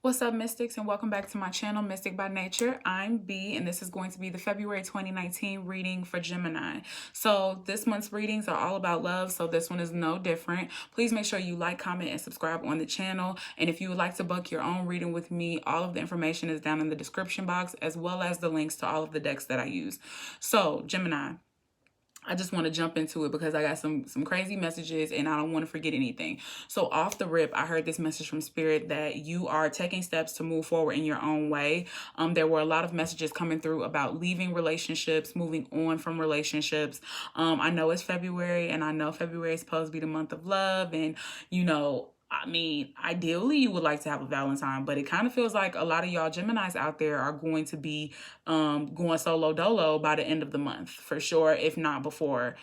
What's up, Mystics, and welcome back to my channel, Mystic by Nature. I'm B, and this is going to be the February 2019 reading for Gemini. So this month's readings are all about love, so this one is no different. Please make sure you like, comment, and subscribe on the channel. And if you would like to book your own reading with me, all of the information is down in the description box, as well as the links to all of the decks that I use. So, Gemini, I just want to jump into it because I got some crazy messages and I don't want to forget anything. So off the rip, I heard this message from Spirit that you are taking steps to move forward in your own way. There were a lot of messages coming through about leaving relationships, moving on from relationships. I know it's February, and I know February is supposed to be the month of love, and I mean, ideally you would like to have a Valentine, but it kind of feels like a lot of y'all Geminis out there are going to be going solo dolo by the end of the month, for sure, if not before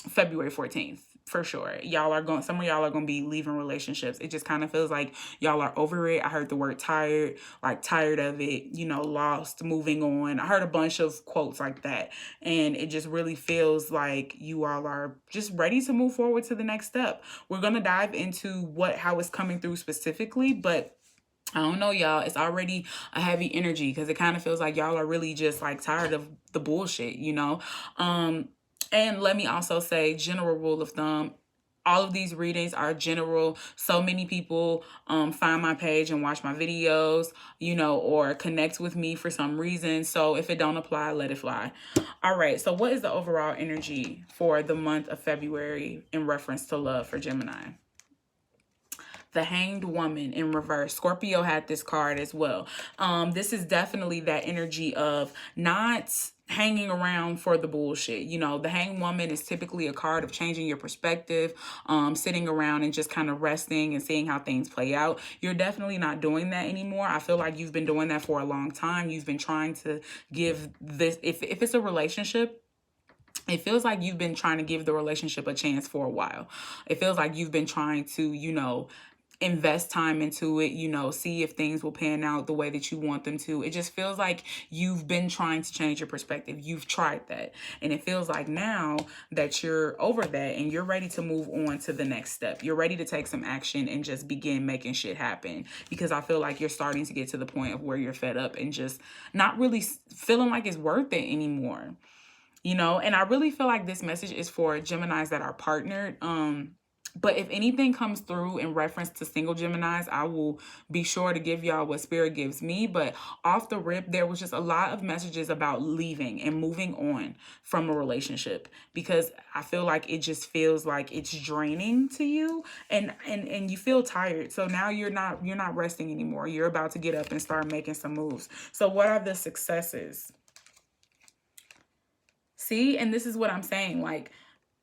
February 14th. For sure. Some of y'all are going to be leaving relationships. It just kind of feels like y'all are over it. I heard the word tired, like tired of it, lost, moving on. I heard a bunch of quotes like that. And it just really feels like you all are just ready to move forward to the next step. We're going to dive into how it's coming through specifically, but I don't know, y'all. It's already a heavy energy because it kind of feels like y'all are really just like tired of the bullshit, And let me also say, general rule of thumb, all of these readings are general. So many people find my page and watch my videos, or connect with me for some reason. So if it don't apply, let it fly. All right. So what is the overall energy for the month of February in reference to love for Gemini? The Hanged Woman in reverse. Scorpio had this card as well. This is definitely that energy of not hanging around for the bullshit. The Hanged Woman is typically a card of changing your perspective, sitting around and just kind of resting and seeing how things play out. You're definitely not doing that anymore. I feel like you've been doing that for a long time. You've been trying to give this, if it's a relationship, it feels like you've been trying to give the relationship a chance for a while. It feels like you've been trying to, invest time into it, see if things will pan out the way that you want them to. It just feels like you've been trying to change your perspective. You've tried that. And it feels like now that you're over that and you're ready to move on to the next step. You're ready to take some action and just begin making shit happen. Because I feel like you're starting to get to the point of where you're fed up and just not really feeling like it's worth it anymore. And I really feel like this message is for Geminis that are partnered. But if anything comes through in reference to single Geminis, I will be sure to give y'all what Spirit gives me. But off the rip, there was just a lot of messages about leaving and moving on from a relationship, because I feel like it just feels like it's draining to you and you feel tired. So now you're not resting anymore. You're about to get up and start making some moves. So what are the successes? See, and this is what I'm saying, like,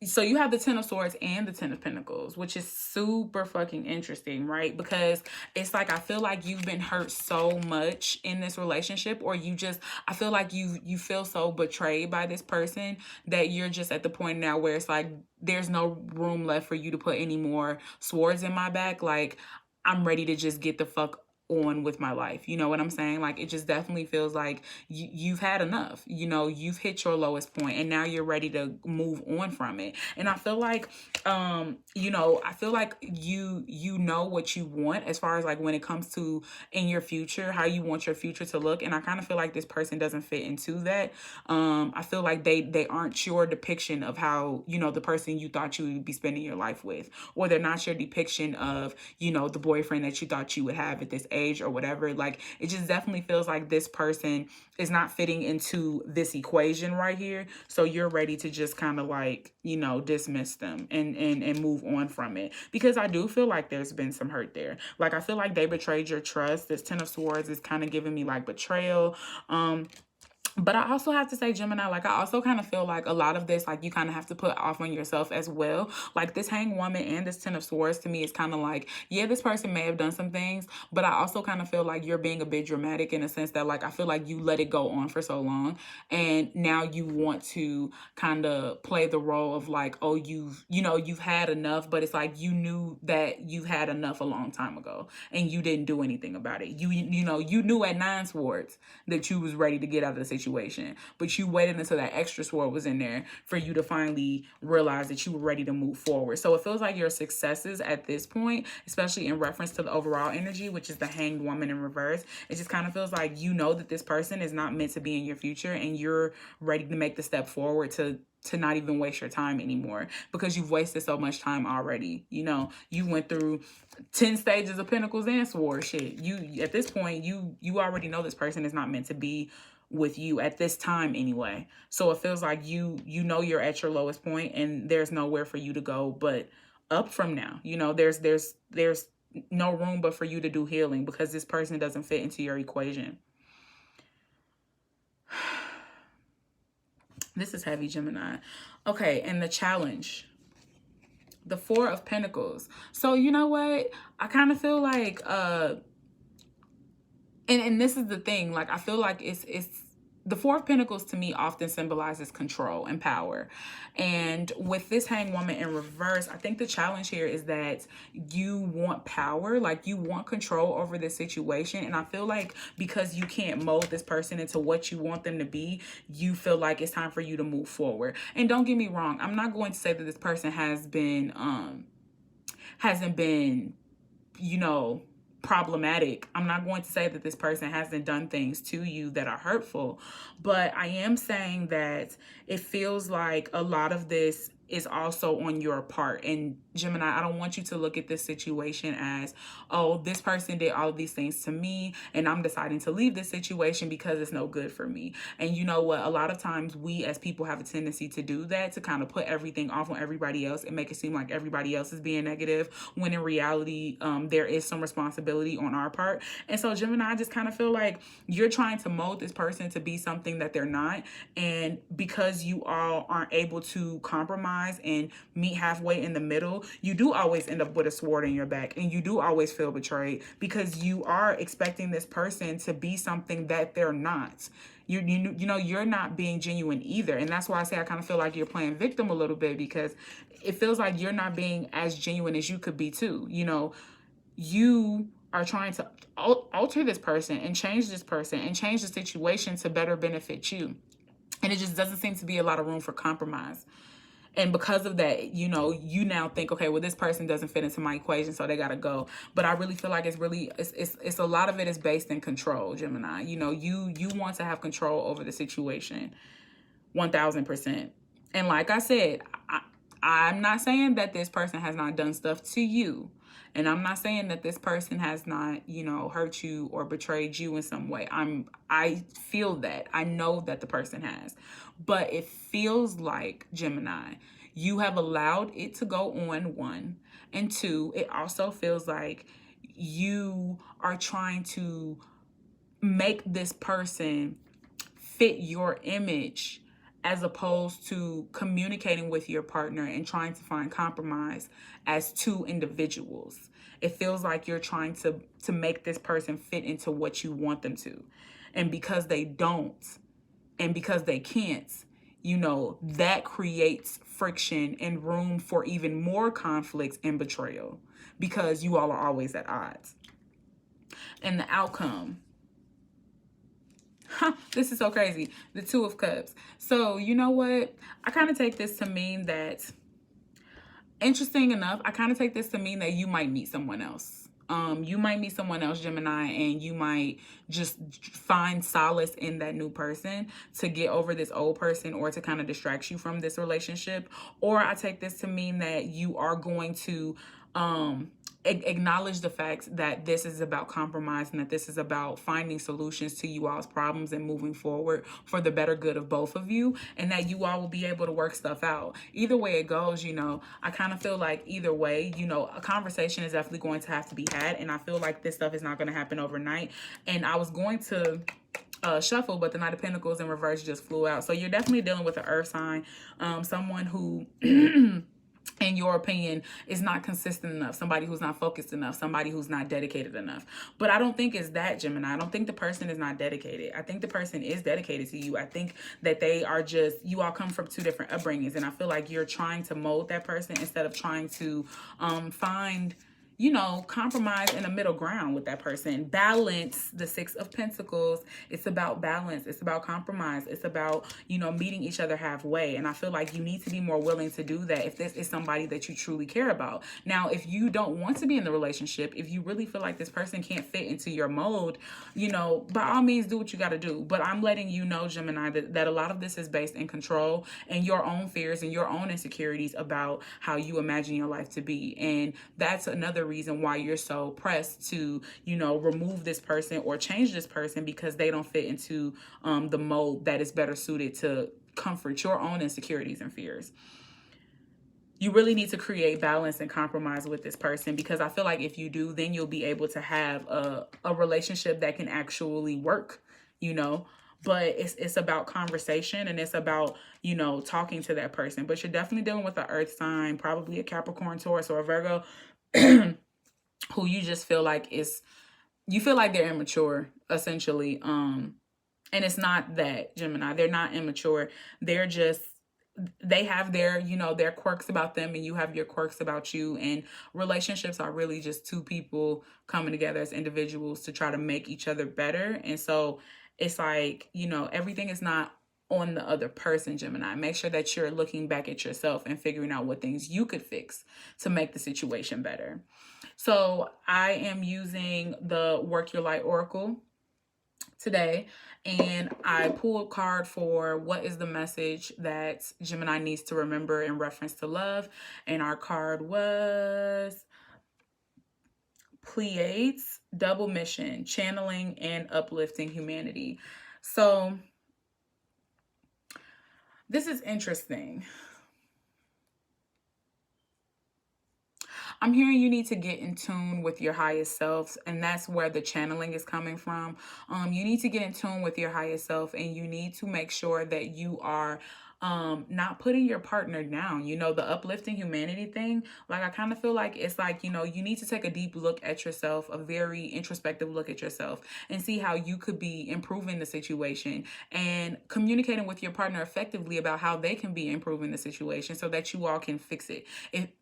so you have the Ten of Swords and the Ten of Pentacles, which is super fucking interesting, right? Because it's like, I feel like you've been hurt so much in this relationship, or I feel like you feel so betrayed by this person that you're just at the point now where it's like, there's no room left for you to put any more swords in my back. Like, I'm ready to just get the fuck on with my life. You know what I'm saying? Like, it just definitely feels like you've had enough. You've hit your lowest point and now you're ready to move on from it. And I feel like I feel like you know what you want as far as like when it comes to in your future, how you want your future to look. And I kind of feel like this person doesn't fit into that. I feel like they aren't your depiction of how, the person you thought you would be spending your life with, or they're not your depiction of, the boyfriend that you thought you would have at this age or whatever. Like, it just definitely feels like this person is not fitting into this equation right here. So you're ready to just kind of like, dismiss them and move on from it, because I do feel like there's been some hurt there. Like, I feel like they betrayed your trust. This Ten of Swords is kind of giving me like betrayal. But I also have to say, Gemini, like, I also kind of feel like a lot of this, like, you kind of have to put off on yourself as well. Like, this Hanged Woman and this Ten of Swords to me is kind of like, yeah, this person may have done some things, but I also kind of feel like you're being a bit dramatic in a sense that, like, I feel like you let it go on for so long. And now you want to kind of play the role of like, oh, you've had enough, but it's like you knew that you had enough a long time ago and you didn't do anything about it. You knew at 9 swords that you was ready to get out of the situation. situation, but you waited until that extra sword was in there for you to finally realize that you were ready to move forward. So it feels like your successes at this point, especially in reference to the overall energy, which is the Hanged Woman in reverse, it just kind of feels like you know that this person is not meant to be in your future, and you're ready to make the step forward to not even waste your time anymore, because you've wasted so much time already. You know, you went through 10 stages of Pentacles and Swords. Shit, you at this point, you already know this person is not meant to be with you at this time anyway. So it feels like you know you're at your lowest point, and there's nowhere for you to go but up from now. You know, there's no room but for you to do healing, because this person doesn't fit into your equation. This is heavy, Gemini. Okay, and the challenge. The Four of Pentacles. So you know what? I kind of feel like, and this is the thing, like I feel like it's the Four of Pentacles to me often symbolizes control and power. And with this Hanged Woman in reverse, I think the challenge here is that you want power, like you want control over this situation. And I feel like because you can't mold this person into what you want them to be, you feel like it's time for you to move forward. And don't get me wrong, I'm not going to say that this person hasn't been, you know, problematic. I'm not going to say that this person hasn't done things to you that are hurtful, but I am saying that it feels like a lot of this is also on your part. And Gemini, I don't want you to look at this situation as, oh, this person did all of these things to me and I'm deciding to leave this situation because it's no good for me. And you know what? A lot of times we as people have a tendency to do that, to kind of put everything off on everybody else and make it seem like everybody else is being negative, when in reality, there is some responsibility on our part. And so Gemini, I just kind of feel like you're trying to mold this person to be something that they're not. And because you all aren't able to compromise and meet halfway in the middle, you do always end up with a sword in your back, and you do always feel betrayed because you are expecting this person to be something that they're not. You know, you're not being genuine either. And that's why I say I kind of feel like you're playing victim a little bit, because it feels like you're not being as genuine as you could be too. You know, you are trying to alter this person and change this person and change the situation to better benefit you. And it just doesn't seem to be a lot of room for compromise. And because of that, you know, you now think, okay, well, this person doesn't fit into my equation, so they got to go. But I really feel like it's a lot of it is based in control, Gemini. You know, you want to have control over the situation 1000%. And like I said, I'm not saying that this person has not done stuff to you. And I'm not saying that this person has not, you know, hurt you or betrayed you in some way. I feel that. I know that the person has. But it feels like, Gemini, you have allowed it to go on, one. And two, it also feels like you are trying to make this person fit your image, as opposed to communicating with your partner and trying to find compromise as two individuals. It feels like you're trying to make this person fit into what you want them to. And because they don't, and because they can't, you know, that creates friction and room for even more conflicts and betrayal, because you all are always at odds. And the outcome, this is so crazy. The Two of Cups. So, you know what? I kind of take this to mean that, interesting enough, I kind of take this to mean that you might meet someone else. You might meet someone else, Gemini, and you might just find solace in that new person to get over this old person, or to kind of distract you from this relationship. Or I take this to mean that you are going to acknowledge the fact that this is about compromise, and that this is about finding solutions to you all's problems and moving forward for the better good of both of you, and that you all will be able to work stuff out. Either way it goes, you know, I kind of feel like either way, you know, a conversation is definitely going to have to be had, and I feel like this stuff is not going to happen overnight. And I was going to shuffle, but the Knight of Pentacles in reverse just flew out. So you're definitely dealing with an earth sign, someone who in your opinion is not consistent enough, somebody who's not focused enough, somebody who's not dedicated enough. But I don't think it's that, Gemini. I don't think the person is not dedicated. I think the person is dedicated to you. I think that they are just, you all come from two different upbringings, and I feel like you're trying to mold that person instead of trying to find, compromise in a middle ground with that person. Balance, the Six of Pentacles. It's about balance. It's about compromise. It's about, meeting each other halfway. And I feel like you need to be more willing to do that if this is somebody that you truly care about. Now, if you don't want to be in the relationship, if you really feel like this person can't fit into your mold, by all means, do what you got to do. But I'm letting you know, Gemini, that a lot of this is based in control and your own fears and your own insecurities about how you imagine your life to be. And that's another reason why you're so pressed to, remove this person or change this person, because they don't fit into the mold that is better suited to comfort your own insecurities and fears. You really need to create balance and compromise with this person, because I feel like if you do, then you'll be able to have a relationship that can actually work, But it's about conversation, and it's about, talking to that person. But you're definitely dealing with an earth sign, probably a Capricorn, Taurus, or a Virgo, who you just feel like you feel like they're immature, essentially. And it's not that, Gemini. They're not immature. They have their, their quirks about them, and you have your quirks about you. And relationships are really just two people coming together as individuals to try to make each other better. And so it's like, everything is not on the other person, Gemini. Make sure that you're looking back at yourself and figuring out what things you could fix to make the situation better. So I am using the Work Your Light Oracle today, and I pulled a card for what is the message that Gemini needs to remember in reference to love. And our card was Pleiades, Double Mission, Channeling and Uplifting Humanity. So this is interesting. I'm hearing you need to get in tune with your highest self, and that's where the channeling is coming from. You need to get in tune with your highest self, and you need to make sure that you are not putting your partner down. The uplifting humanity thing, like, I kind of feel like it's like, you need to take a deep look at yourself, a very introspective look at yourself, and see how you could be improving the situation, and communicating with your partner effectively about how they can be improving the situation so that you all can fix it.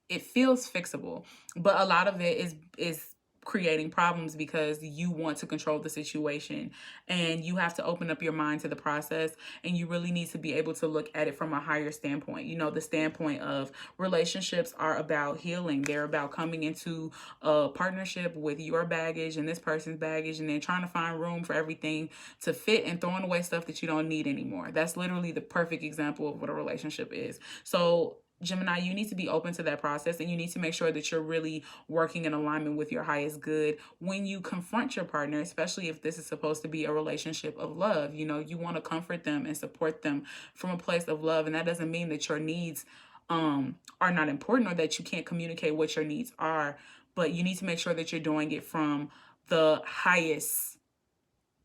It feels fixable, but a lot of it is creating problems because you want to control the situation, and you have to open up your mind to the process, and you really need to be able to look at it from a higher standpoint. The standpoint of relationships are about healing. They're about coming into a partnership with your baggage and this person's baggage, and then trying to find room for everything to fit, and throwing away stuff that you don't need anymore. That's literally the perfect example of what a relationship is. So Gemini, you need to be open to that process, and you need to make sure that you're really working in alignment with your highest good when you confront your partner, especially if this is supposed to be a relationship of love. You want to comfort them and support them from a place of love. And that doesn't mean that your needs are not important, or that you can't communicate what your needs are, but you need to make sure that you're doing it from the highest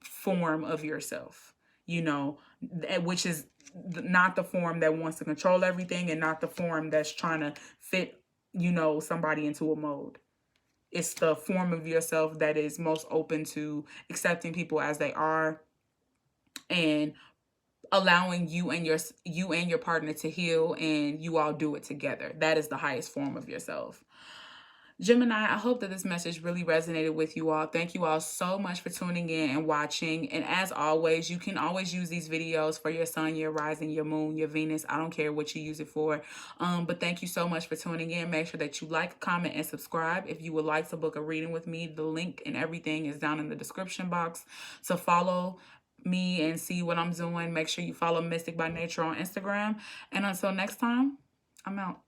form of yourself, which is not the form that wants to control everything, and not the form that's trying to fit, somebody into a mold. It's the form of yourself that is most open to accepting people as they are, and allowing you and your partner to heal, and you all do it together. That is the highest form of yourself. Gemini, I hope that this message really resonated with you all. Thank you all so much for tuning in and watching. And as always, you can always use these videos for your sun, your rising, your moon, your Venus. I don't care what you use it for. But thank you so much for tuning in. Make sure that you like, comment, and subscribe. If you would like to book a reading with me, the link and everything is down in the description box. So follow me and see what I'm doing. Make sure you follow Mystic by Nature on Instagram. And until next time, I'm out.